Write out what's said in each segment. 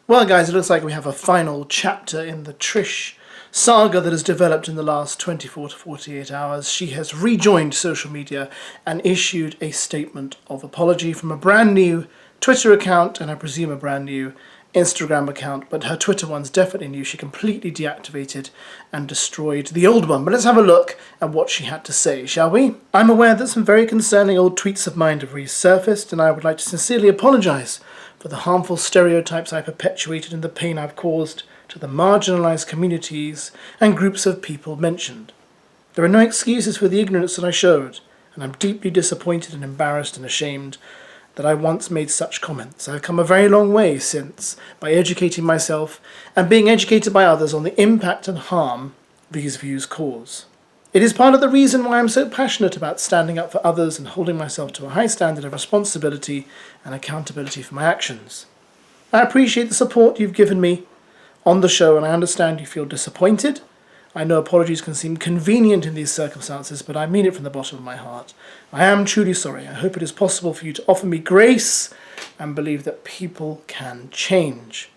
Well guys, it looks like we have a final chapter in the TRISH saga that has developed in the last 24 to 48 hours. She has rejoined social media and issued a statement of apology from a brand new Twitter account and I presume a brand new Instagram account, but her Twitter one's definitely new. She completely deactivated and destroyed the old one. But let's have a look at what she had to say, shall we? I'm aware that some very concerning old tweets of mine have resurfaced, and I would like to sincerely apologise for the harmful stereotypes I perpetuated and the pain I've caused to the marginalised communities and groups of people mentioned. There are no excuses for the ignorance that I showed, and I'm deeply disappointed and embarrassed and ashamed that I once made such comments. I've come a very long way since by educating myself and being educated by others on the impact and harm these views cause. It is part of the reason why I'm so passionate about standing up for others and holding myself to a high standard of responsibility and accountability for my actions. I appreciate the support you've given me on the show, and I understand you feel disappointed. I know apologies can seem convenient in these circumstances, but I mean it from the bottom of my heart. I am truly sorry. I hope it is possible for you to offer me grace and believe that people can change.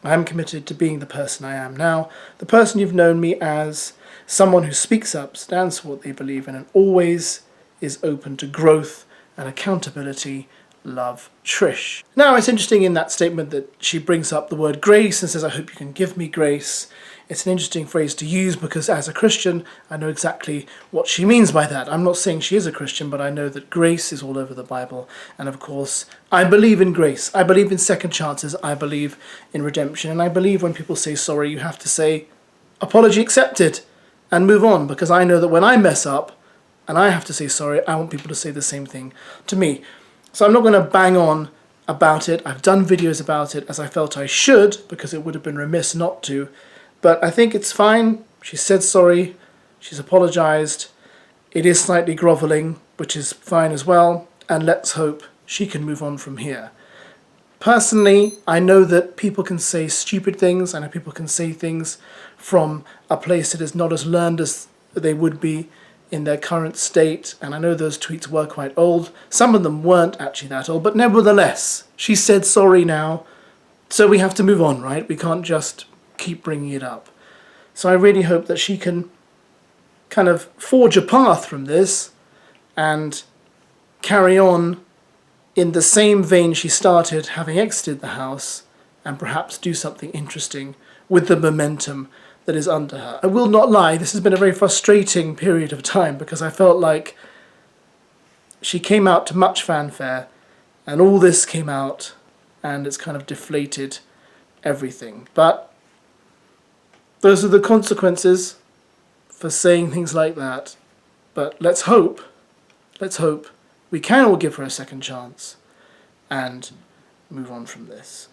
I am committed to being the person I am now, the person you've known me as, someone who speaks up, stands for what they believe in, and always is open to growth and accountability. Love, Trish. Now, it's interesting in that statement that she brings up the word grace and says, I hope you can give me grace. It's an interesting phrase to use because as a Christian, I know exactly what she means by that. I'm not saying she is a Christian, but I know that grace is all over the Bible. And of course, I believe in grace. I believe in second chances. I believe in redemption. And I believe when people say sorry, you have to say, apology accepted, and move on. Because I know that when I mess up and I have to say sorry, I want people to say the same thing to me. So I'm not going to bang on about it. I've done videos about it as I felt I should, because it would have been remiss not to. But I think it's fine. She said sorry. She's apologised. It is slightly grovelling, which is fine as well. And let's hope she can move on from here. Personally, I know that people can say stupid things. I know people can say things from a place that is not as learned as they would be in their current state. And I know those tweets were quite old. Some of them weren't actually that old. But nevertheless, she said sorry now. So we have to move on, right? We can't just keep bringing it up. So I really hope that she can kind of forge a path from this and carry on in the same vein she started, having exited the house, and perhaps do something interesting with the momentum that is under her. I will not lie, this has been a very frustrating period of time because I felt like she came out to much fanfare and all this came out and it's kind of deflated everything. But those are the consequences for saying things like that. But let's hope we can all give her a second chance and move on from this.